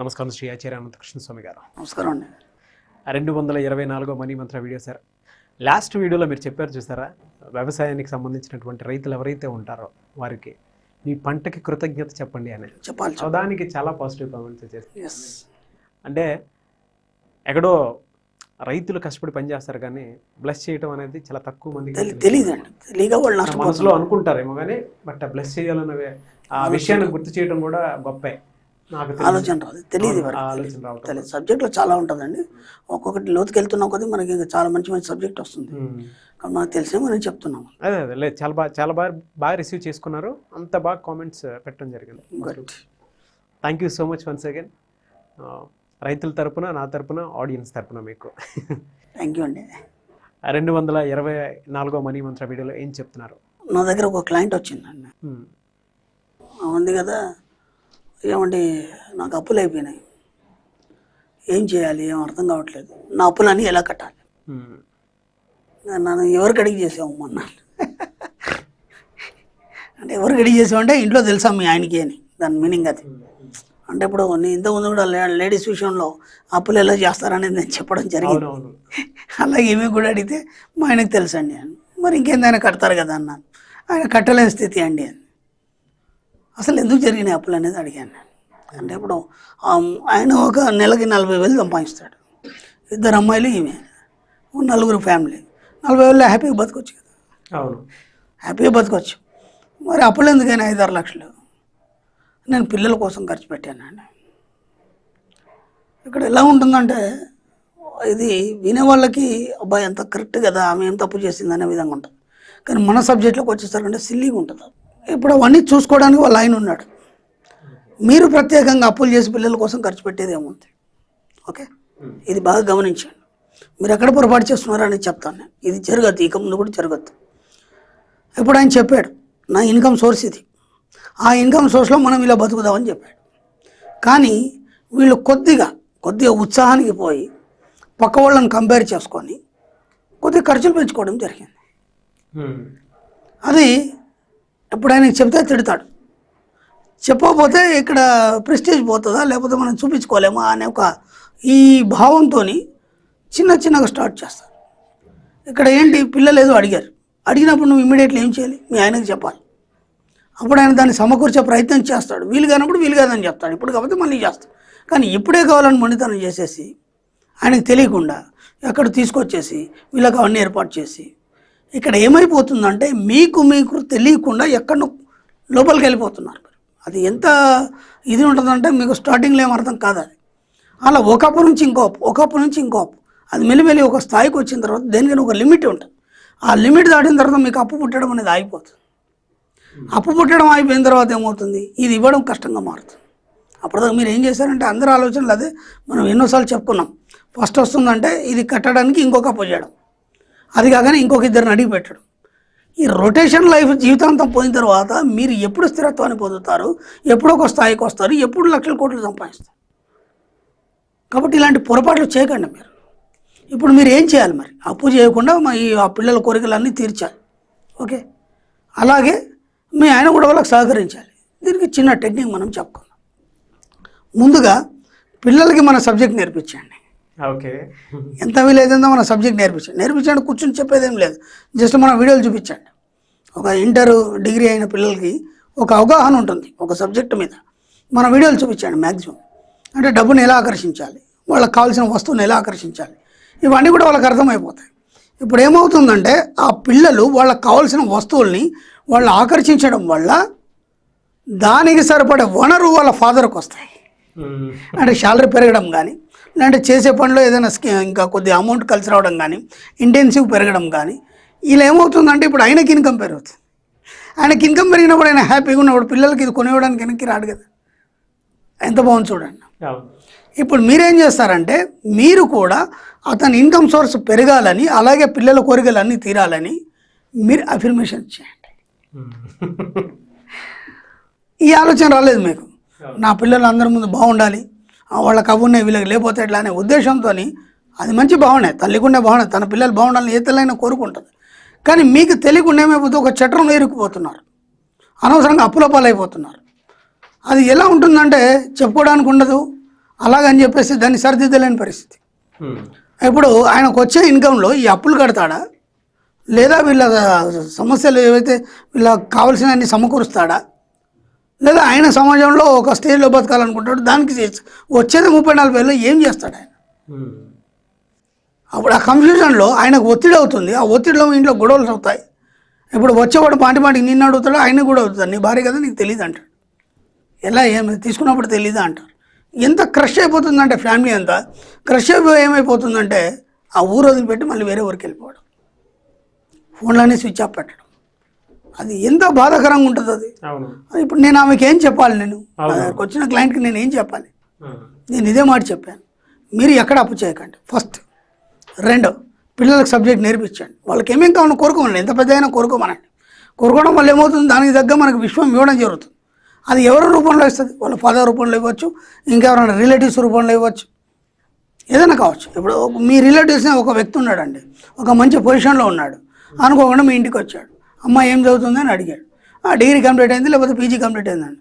నమస్కారం శ్రీ ఆచార్య అనంతకృష్ణ స్వామి గారు. నమస్కారం అండి. 224వ మనీ మంత్ర వీడియో సార్. లాస్ట్ వీడియోలో మీరు చెప్పారు చూసారా, వ్యవసాయానికి సంబంధించినటువంటి రైతులు ఎవరైతే ఉంటారో వారికి మీ పంటకి కృతజ్ఞత చెప్పండి అని చెప్పాలి. దానికి చాలా పాజిటివ్ కామెంట్స్ చేస్తారు. ఎస్, అంటే ఎక్కడో రైతులు కష్టపడి పనిచేస్తారు కానీ బ్లెస్ చేయడం అనేది చాలా తక్కువ మందికి తెలియదండి. తెలియక వాళ్ళు మనసులో అనుకుంటారేమో కానీ బట్ బ్లెస్ చేయాలన్నవే ఆ విషయాన్ని గుర్తు చేయడం కూడా గొప్పే. ఆలోచన రాదు, తెలియదు. తెలియదు. సబ్జెక్ట్లో చాలా ఉంటుందండి. ఒక్కొక్కటి లోతుకి వెళ్తున్నా కొద్దీ మనకి ఇంకా చాలా మంచి మంచి సబ్జెక్ట్ వస్తుంది. కానీ మనకు తెలిసే మనం చెప్తున్నాం. అదే అదే లేదు, చాలా బాగా రిసీవ్ చేసుకున్నారు. అంత బాగా కామెంట్స్ పెట్టడం జరిగింది. Thank you so much once again. రైతుల తరపున, నా తరపున, ఆడియన్స్ తరపున మీకు థ్యాంక్ యూ అండి. 224వ మనీ మంత్ర వీడియోలో ఏం చెప్తున్నారు? నా దగ్గర ఒక క్లయింట్ వచ్చిందండి. ఉంది కదా, ఏమంటే నాకు అప్పులు అయిపోయినాయి, ఏం చేయాలి, ఏం అర్థం కావట్లేదు, నా అప్పులన్నీ ఎలా కట్టాలి, నన్ను ఎవరికి అడిగి చేసావు మొన్న అంటే ఎవరికి అడిగి చేసామంటే ఇంట్లో తెలుసా మీ ఆయనకి అని దాని మీనింగ్ అది. అంటే ఇప్పుడు నేను ఇంతకుముందు కూడా లేడీస్ విషయంలో అప్పులు ఎలా చేస్తారనేది నేను చెప్పడం జరిగింది. అలాగే ఏమీ కూడా అడిగితే మా ఆయనకు తెలుసు అండి అని. మరి ఇంకేంది, ఆయన కడతారు కదా అన్నాను. ఆయన కట్టలేని స్థితి అండి అని. అసలు ఎందుకు జరిగినాయి అప్పులు అనేది అడిగాను. అంటే ఇప్పుడు ఆయన ఒక నెలకి 40,000 సంపాదిస్తాడు. 2 అమ్మాయిలు, ఈమె 4 ఫ్యామిలీ. 40,000 హ్యాపీగా బతకొచ్చు కదా. అవును, హ్యాపీగా బతకొచ్చు. మరి అప్పులు ఎందుకైనా 5-6 లక్షలు నేను పిల్లల కోసం ఖర్చు పెట్టానండి. ఇక్కడ ఎలా ఉంటుందంటే ఇది వినేవాళ్ళకి అబ్బాయి ఎంత కరెక్ట్ కదా, ఆమె ఏం తప్పు చేసింది అనే విధంగా ఉంటుంది. కానీ మన సబ్జెక్ట్లోకి వచ్చేసరికంటే సిల్లీగా ఉంటుంది. ఇప్పుడు అవన్నీ చూసుకోవడానికి వాళ్ళ ఆయన ఉన్నాడు. మీరు ప్రత్యేకంగా అప్పులు చేసి పిల్లల కోసం ఖర్చు పెట్టేది ఏముంది? ఓకే, ఇది బాగా గమనించండి. మీరు ఎక్కడ పొరపాటు చేస్తున్నారో అని చెప్తాను. ఇది జరగద్దు, ఇక ముందు కూడా జరగద్దు. ఇప్పుడు ఆయన చెప్పాడు నా ఇన్కమ్ సోర్స్ ఇది, ఆ ఇన్కమ్ సోర్స్లో మనం ఇలా బతుకుదామని చెప్పాడు. కానీ వీళ్ళు కొద్దిగా ఉత్సాహానికి పోయి పక్క వాళ్ళని కంపేర్ చేసుకొని కొద్దిగా ఖర్చులు పెంచుకోవడం జరిగింది. అది ఎప్పుడు ఆయనకి చెప్తే తిడతాడు. చెప్పకపోతే ఇక్కడ ప్రెస్టేజ్ పోతుందా, లేకపోతే మనం చూపించుకోలేమా అనే ఒక ఈ భావంతో చిన్నగా స్టార్ట్ చేస్తారు. ఇక్కడ ఏంటి, పిల్లలు ఏదో అడిగినప్పుడు నువ్వు ఇమ్మీడియట్లీ ఏం చేయాలి, మీ ఆయనకు చెప్పాలి. అప్పుడు ఆయన దాన్ని సమకూర్చే ప్రయత్నం చేస్తాడు. వీలు కానప్పుడు వీలు కాదని చెప్తాడు, ఇప్పుడు కాకపోతే మళ్ళీ చేస్తాడు. కానీ ఇప్పుడే కావాలని మొండితనం చేసేసి ఆయనకు తెలియకుండా ఎక్కడ తీసుకొచ్చేసి వీళ్ళకి అవన్నీ ఏర్పాటు చేసి ఇక్కడ ఏమైపోతుందంటే మీకు తెలియకుండా ఎక్కడ లోపలికి వెళ్ళిపోతున్నారు. అది ఎంత ఇది ఉంటుందంటే మీకు స్టార్టింగ్లో ఏం అర్థం కాదు. అది అలా ఒకప్పు నుంచి ఇంకో అప్పు అది మెల్లిమెల్లి ఒక స్థాయికి వచ్చిన తర్వాత దేనికైనా ఒక లిమిట్ ఉంటుంది. ఆ లిమిట్ దాటిన తర్వాత మీకు అప్పు పుట్టడం అనేది ఆగిపోతుంది. అప్పు పుట్టడం అయిపోయిన తర్వాత ఏమవుతుంది, ఇది ఇవ్వడం కష్టంగా మారుతుంది. అప్పటిదాకా మీరు ఏం చేశారంటే అందరూ ఆలోచనలు అదే, మనం ఎన్నోసార్లు చెప్పుకున్నాం. ఫస్ట్ వస్తుందంటే ఇది కట్టడానికి ఇంకొక అప్పు చేయడం, అది కాగానే ఇంకొక 2 అడిగి పెట్టడం. ఈ రొటేషన్ లైఫ్ జీవితాంతం పోయిన తర్వాత మీరు ఎప్పుడు స్థిరత్వాన్ని పొందుతారు, ఎప్పుడో ఒక స్థాయికి వస్తారు, ఎప్పుడు లక్షల కోట్లు సంపాదిస్తారు. కాబట్టి ఇలాంటి పొరపాట్లు చేయకండి మీరు. ఇప్పుడు మీరు ఏం చేయాలి, మరి అప్పు చేయకుండా ఆ పిల్లల కోరికలన్నీ తీర్చాలి. ఓకే, అలాగే మీ ఆయన కూడా వాళ్ళకి సహకరించాలి. దీనికి చిన్న టెక్నిక్ మనం చెప్పుకుందాం. ముందుగా పిల్లలకి మన సబ్జెక్ట్ నేర్పించండి. ఓకే, ఎంత వీలైతుందో మన సబ్జెక్ట్ నేర్పించండి. కూర్చొని చెప్పేదేం లేదు, జస్ట్ మన వీడియోలు చూపించండి. ఒక ఇంటర్ డిగ్రీ అయిన పిల్లలకి ఒక అవగాహన ఉంటుంది ఒక సబ్జెక్టు మీద. మన వీడియోలు చూపించండి మ్యాక్సిమం. అంటే డబ్బుని ఎలా ఆకర్షించాలి, వాళ్ళకి కావాల్సిన వస్తువుని ఎలా ఆకర్షించాలి, ఇవన్నీ కూడా వాళ్ళకి అర్థమైపోతాయి. ఇప్పుడు ఏమవుతుందంటే ఆ పిల్లలు వాళ్ళకి కావాల్సిన వస్తువుల్ని వాళ్ళు ఆకర్షించడం వల్ల దానికి సరిపడే వనరు వాళ్ళ ఫాదర్కి వస్తాయి. అంటే శాలరీ పెరగడం కానీ, లేదంటే చేసే పనిలో ఏదైనా ఇంకా కొద్దిగా అమౌంట్ కలిసి రావడం కానీ, ఇంటెన్సివ్ పెరగడం కానీ, ఇలా ఏమవుతుందంటే ఇప్పుడు ఆయనకి ఇన్కమ్ పెరుగుతుంది. ఆయనకి ఇన్కమ్ పెరిగినప్పుడు ఆయన హ్యాపీగా ఉన్నప్పుడు పిల్లలకి ఇది కొనివ్వడానికి వెనక్కి రాడు కదా. ఎంత బాగుంది చూడండి. ఇప్పుడు మీరేం చేస్తారంటే మీరు కూడా అతని ఇన్కమ్ సోర్స్ పెరగాలని, అలాగే పిల్లల కోరికలన్నీ తీరాలని మీరు అఫర్మేషన్ చేయండి. ఈ ఆలోచన రాలేదు మీకు, నా పిల్లలు అందరి ముందు బాగుండాలి, వాళ్ళకి అవున్నాయి వీళ్ళకి లేకపోతే ఎట్లా అనే ఉద్దేశంతో. అది మంచి భావనే, తల్లికుండే భావనే, తన పిల్లలు బాగుండాలని ఏ తల్లైనా కోరుకుంటుంది. కానీ మీకు తెలియకుండా ఏమైపోతే ఒక చట్రంలో ఇరుక్కుపోతున్నారు, అనవసరంగా అప్పుల పాలైపోతున్నారు. అది ఎలా ఉంటుందంటే చెప్పుకోవడానికి ఉండదు, అలాగని చెప్పేసి దాన్ని సరిదిద్దలేని పరిస్థితి. ఇప్పుడు ఆయనకు వచ్చే ఇన్కంలో ఈ అప్పులు కడతాడా, లేదా వీళ్ళ సమస్యలు ఏవైతే వీళ్ళకి కావాల్సినవన్నీ సమకూరుస్తాడా, లేదా ఆయన సమాజంలో ఒక స్టేజ్లో బతకాలనుకుంటాడు, దానికి వచ్చేది 30-40 ఏం చేస్తాడు ఆయన? అప్పుడు ఆ కన్ఫ్యూజన్లో ఆయనకు ఒత్తిడి అవుతుంది. ఆ ఒత్తిడిలో ఇంట్లో గొడవలు అవుతాయి. ఇప్పుడు వచ్చేవాడు మాటికి నిన్ను అడుగుతాడు, ఆయన కూడా అవుతుంది. నీ భార్య కదా నీకు తెలియదు అంటాడు. ఎలా ఏమి తీసుకున్నప్పుడు తెలీదా అంటారు. ఎంత క్రష్ అయిపోతుందంటే ఫ్యామిలీ అంతా క్రష్ అయిపోయి ఏమైపోతుందంటే ఆ ఊరు వదిలిపెట్టి మళ్ళీ వేరే ఊరికి వెళ్ళిపోవడం, ఫోన్లన్నీ స్విచ్ ఆఫ్ పెట్టడం. అది ఎంత బాధాకరంగా ఉంటుంది అది. ఇప్పుడు నేను ఆమెకి ఏం చెప్పాలి? నేను వచ్చిన క్లయింట్కి నేను ఏం చెప్పాలి? నేను ఇదే మాట చెప్పాను, మీరు ఎక్కడ అప్పు చేయకండి ఫస్ట్. 2, పిల్లలకు సబ్జెక్ట్ నేర్పించండి. వాళ్ళకి ఏమేం కావాలో కోరుకోమనండి, ఎంత పెద్ద అయినా కోరుకోమనండి. కోరుకోవడం వల్ల ఏమవుతుంది, దానికి తగ్గ మనకు విశ్వం ఇవ్వడం జరుగుతుంది. అది ఎవరి రూపంలో ఇస్తుంది? వాళ్ళ ఫాదర్ రూపంలో ఇవ్వచ్చు, ఇంకెవరైనా రిలేటివ్స్ రూపంలో ఇవ్వచ్చు, ఏదైనా కావచ్చు. ఇప్పుడు మీ రిలేటివ్స్నే ఒక వ్యక్తి ఉన్నాడండి, ఒక మంచి పొజిషన్లో ఉన్నాడు, అనుకోకుండా మీ ఇంటికి వచ్చాడు. అమ్మాయి ఏం చదువుతుంది అని అడిగాడు. డిగ్రీ కంప్లీట్ అయింది, లేకపోతే పీజీ కంప్లీట్ అయిందండి.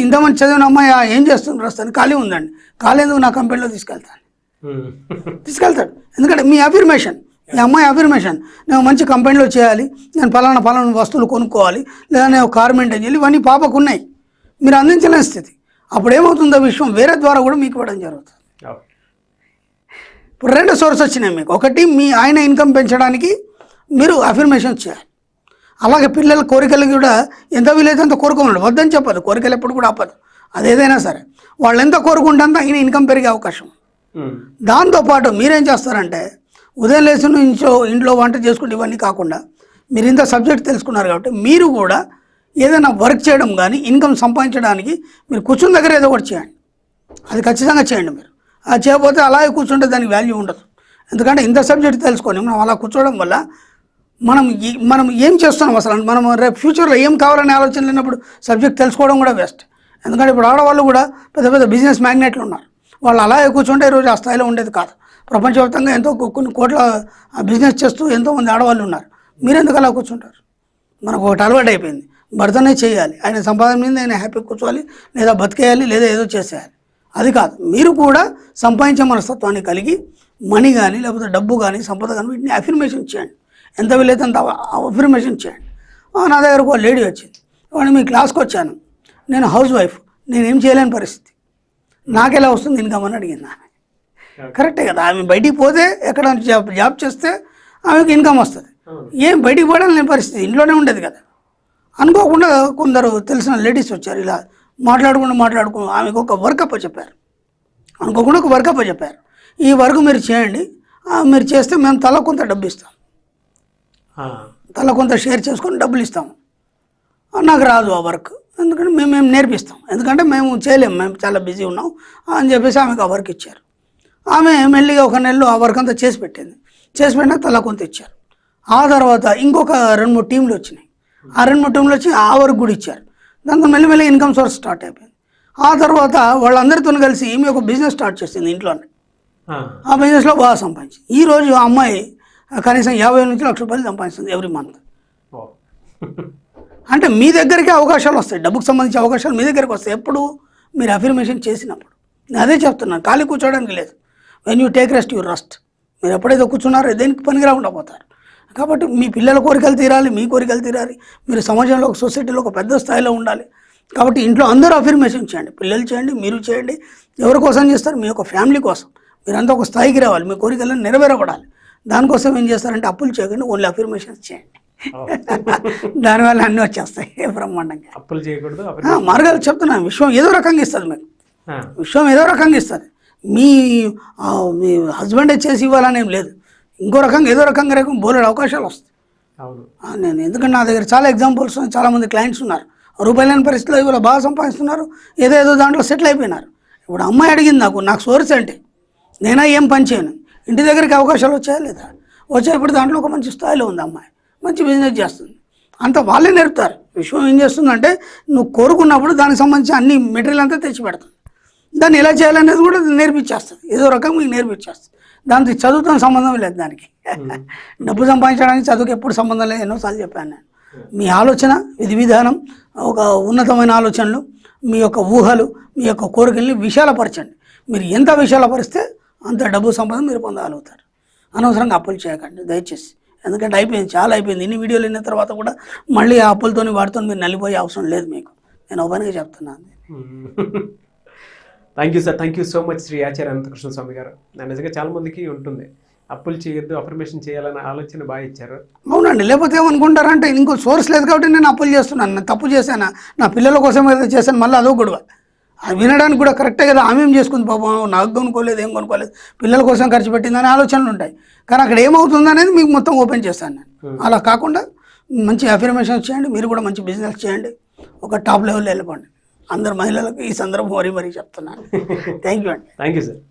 ఇంత మంచి చదివిన అమ్మాయి ఏం చేస్తుంది ప్రస్తుతానికి? ఖాళీ ఉందండి. ఖాళీ ఎందుకు, నా కంపెనీలో తీసుకెళ్తాడు. ఎందుకంటే మీ అఫర్మేషన్, ఈ అమ్మాయి అఫర్మేషన్, నేను మంచి కంపెనీలో చేయాలి, నేను పలానా వస్తువులు కొనుక్కోవాలి, లేదా నేను కార్ మెయింటైన్ చేయాలి, ఇవన్నీ పాపకు ఉన్నాయి, మీరు అందించలేని స్థితి. అప్పుడు ఏమవుతుందో విషయం వేరే ద్వారా కూడా మీకు ఇవ్వడం జరుగుతుంది. ఇప్పుడు 2 సోర్స్ వచ్చినాయి మీకు. ఒకటి, మీ ఆయన ఇన్కమ్ పెంచడానికి మీరు అఫర్మేషన్ చేయాలి. అలాగే పిల్లల కోరికలు కూడా ఎంత వీలైతే అంత కోరుకోమన్నాడు, వద్దని చెప్పదు. కోరికలు ఎప్పుడు కూడా ఆపదు, అదేదైనా సరే. వాళ్ళు ఎంత కోరుకుంటే అంత ఆయన ఇన్కమ్ పెరిగే అవకాశం. దాంతోపాటు మీరేం చేస్తారంటే, ఉదయం లేచి ఇంట్లో వంట చేసుకుంటే ఇవన్నీ కాకుండా మీరు ఇంత సబ్జెక్ట్ తెలుసుకున్నారు కాబట్టి మీరు కూడా ఏదైనా వర్క్ చేయడం కానీ ఇన్కమ్ సంపాదించడానికి మీరు కూర్చున్న దగ్గర ఏదో ఒకటి చేయండి. అది ఖచ్చితంగా చేయండి. మీరు అది చేయకపోతే అలాగే కూర్చుంటే దానికి వాల్యూ ఉండదు. ఎందుకంటే ఇంత సబ్జెక్ట్ తెలుసుకొని మనం అలా కూర్చోవడం వల్ల మనం ఏం చేస్తున్నాం అసలు, మనం రేపు ఫ్యూచర్లో ఏం కావాలనే ఆలోచన లేనప్పుడు సబ్జెక్ట్ తెలుసుకోవడం కూడా బెస్ట్. ఎందుకంటే ఇప్పుడు ఆడవాళ్ళు కూడా పెద్ద బిజినెస్ మ్యాగ్నెట్లు ఉన్నారు. వాళ్ళు అలాగే కూర్చుంటే ఈరోజు ఆ స్థాయిలో ఉండేది కాదు. ప్రపంచవ్యాప్తంగా కొన్ని కోట్ల బిజినెస్ చేస్తూ ఎంతోమంది ఆడవాళ్ళు ఉన్నారు. మీరెందుకు అలా కూర్చుంటారు? మనకు ఒకటి అలవాటు అయిపోయింది, భర్తనే చేయాలి, ఆయన సంపాదన మీద ఆయన హ్యాపీ కూర్చోవాలి, లేదా బతికేయాలి, లేదా ఏదో చేసేయాలి. అది కాదు, మీరు కూడా సంపాదించే మనస్తత్వాన్ని కలిగి మనీ కానీ లేకపోతే డబ్బు కానీ సంపద కానీ వీటిని అఫర్మేషన్ చేయండి. ఎంత వీలైతే అంత అఫర్మేషన్ చేయండి. నా దగ్గరకు ఒక లేడీ వచ్చింది, వాడు మీ క్లాస్కి వచ్చాను, నేను హౌస్ వైఫ్, నేనేం చేయలేని పరిస్థితి, నాకెలా వస్తుంది ఇన్కమ్ అని అడిగింది ఆమె. కరెక్టే కదా, ఆమె బయటికి పోతే ఎక్కడ జాబ్ చేస్తే ఆమెకు ఇన్కమ్ వస్తుంది. ఏం బయటికి పోవడం లేని పరిస్థితి, ఇంట్లోనే ఉండేది కదా. అనుకోకుండా కొందరు తెలిసిన లేడీస్ వచ్చారు, ఇలా మాట్లాడుకుంటూ ఆమెకు ఒక వర్క్ చెప్పారు. అనుకోకుండా ఒక వర్క్ చెప్పారు, ఈ వర్క్ మీరు చేయండి, మీరు చేస్తే మేము తల కొంత డబ్బు ఇస్తాం, తల కొంత షేర్ చేసుకొని డబ్బులు ఇస్తాము. నాకు రాదు ఆ వర్క్, ఎందుకంటే మేము నేర్పిస్తాం, ఎందుకంటే మేము చేయలేము, మేము చాలా బిజీ ఉన్నాం అని చెప్పేసి ఆమెకు ఆ వర్క్ ఇచ్చారు. ఆమె మెల్లిగా 1 నెలలో ఆ వర్క్ అంతా చేసి పెట్టినా తల కొంత ఇచ్చారు. ఆ తర్వాత ఇంకొక 2-3 టీంలు వచ్చినాయి. ఆ 2-3 టీంలు వచ్చి ఆ వర్క్ కూడా ఇచ్చారు. దాంతో మెల్లిమెల్లి ఇన్కమ్ సోర్స్ స్టార్ట్ అయిపోయింది. ఆ తర్వాత వాళ్ళందరితో కలిసి ఈమె ఒక బిజినెస్ స్టార్ట్ చేసింది ఇంట్లోనే. ఆ బిజినెస్లో బాగా సంపాదించింది. ఈరోజు ఆ అమ్మాయి కనీసం 50,000 నుంచి 1,00,000 రూపాయలు సంపాదిస్తుంది ఎవ్రీ మంత్. అంటే మీ దగ్గరికి అవకాశాలు వస్తాయి, డబ్బుకు సంబంధించిన అవకాశాలు మీ దగ్గరికి వస్తాయి ఎప్పుడు మీరు అఫర్మేషన్ చేసినప్పుడు. నేను అదే చెప్తున్నాను, ఖాళీ కూర్చోవడానికి లేదు. When you take rest you rust. మీరు ఎప్పుడైతే కూర్చున్నారో దేనికి పనికి రాకుండా పోతారు. కాబట్టి మీ పిల్లల కోరికలు తీరాలి, మీ కోరికలు తీరాలి, మీరు సమాజంలో ఒక సొసైటీలో ఒక పెద్ద స్థాయిలో ఉండాలి. కాబట్టి ఇంట్లో అందరూ అఫర్మేషన్ చేయండి, పిల్లలు చేయండి, మీరు చేయండి. ఎవరి కోసం చేస్తారు? మీ యొక్క ఫ్యామిలీ కోసం. మీరంతా ఒక స్థాయికి రావాలి, మీ కోరికలను నెరవేరబడాలి. దానికోసం ఏం చేస్తారంటే అప్పులు చేయకుండా ఓన్లీ అఫర్మేషన్స్ చేయండి. దానివల్ల అన్నీ వచ్చేస్తాయి బ్రహ్మాండంగా. అప్పులు చేయకూడదు, మార్గాలు చెప్తున్నాను. విశ్వం ఏదో రకంగా ఇస్తుంది మీకు, విశ్వం ఏదో రకంగా ఇస్తుంది. మీ హస్బెండే చేసి ఇవ్వాలనేం లేదు, ఇంకో రకంగా ఏదో రకంగా బోలెడు అవకాశాలు వస్తాయి. నేను ఎందుకంటే నా దగ్గర చాలా ఎగ్జాంపుల్స్, చాలామంది క్లయింట్స్ ఉన్నారు, రూపాయలు లేని పరిస్థితిలో ఇవాళ బాగా సంపాదిస్తున్నారు, ఏదో దాంట్లో సెటిల్ అయిపోయినారు. ఇప్పుడు అమ్మాయి అడిగింది నాకు సోర్స్ అంటే, నేనా ఏం పని చేయను, ఇంటి దగ్గరికి అవకాశాలు వచ్చాయా లేదా? వచ్చాయి. ఇప్పుడు దాంట్లో ఒక మంచి స్థాయిలో ఉంది అమ్మాయి, మంచి బిజినెస్ చేస్తుంది. అంత వాళ్ళే నేర్పుతారు. విశ్వం ఏం చేస్తుందంటే నువ్వు కోరుకున్నప్పుడు దానికి సంబంధించి అన్ని మెటీరియల్ అంతా తెచ్చి పెడతాను, దాన్ని ఎలా చేయాలనేది కూడా నేర్పించేస్తుంది, ఏదో రకంగా మీకు నేర్పించేస్తుంది. దానికి చదువుతో సంబంధం లేదు, దానికి డబ్బు సంపాదించడానికి చదువుకి ఎప్పుడు సంబంధం లేదు. ఎన్నోసార్లు చెప్పాను నేను. మీ ఆలోచన విధి విధానం, ఒక ఉన్నతమైన ఆలోచనలు, మీ యొక్క ఊహలు, మీ యొక్క కోరికల్ని విశాలపరచండి. మీరు ఎంత విషయాలు పరిస్తే అంత డబ్బు సంపద మీరు పొందగలుగుతారు. అనవసరంగా అప్పులు చేయకండి దయచేసి. ఎందుకంటే అయిపోయింది, చాలా అయిపోయింది. ఇన్ని వీడియోలు విన్న తర్వాత కూడా మళ్ళీ ఆ అప్పులతోని వాటితో మీరు నలిపోయే అవసరం లేదు మీకు. నేను ఓపెన్గా చెప్తున్నాను. Thank you sir, thank you so much Shri Acharya Anantakrishna Swami garu. నిజంగా చాలా మందికి ఉంటుంది అప్పులు చేయొద్దు, అఫర్మేషన్ చేయాలనే ఆలోచన బాగా ఇచ్చారు. అవునండి, లేకపోతే ఏమనుకుంటారంటే ఇంకో సోర్స్ లేదు కాబట్టి నేను అప్పులు చేస్తున్నాను, నేను తప్పు చేశాను, నా పిల్లల కోసం ఏదో చేశాను, మళ్ళీ అదో గొడవ. అది వినడానికి కూడా కరెక్టే కదా, ఆమె ఏం చేసుకుంది పాపం, నాకు కొనుక్కోలేదు, ఏం కొనుక్కోలేదు, పిల్లల కోసం ఖర్చు పెట్టిందని ఆలోచనలు ఉంటాయి. కానీ అక్కడ ఏమవుతుంది అనేది మీకు మొత్తం ఓపెన్ చేస్తాను నేను. అలా కాకుండా మంచి అఫర్మేషన్స్ చేయండి, మీరు కూడా మంచి బిజినెస్ చేయండి, ఒక టాప్ లెవెల్లో వెళ్ళిపోండి. అందరు మహిళలకు ఈ సందర్భం మరీ చెప్తున్నాను. థ్యాంక్ యూ అండి. Thank you sir.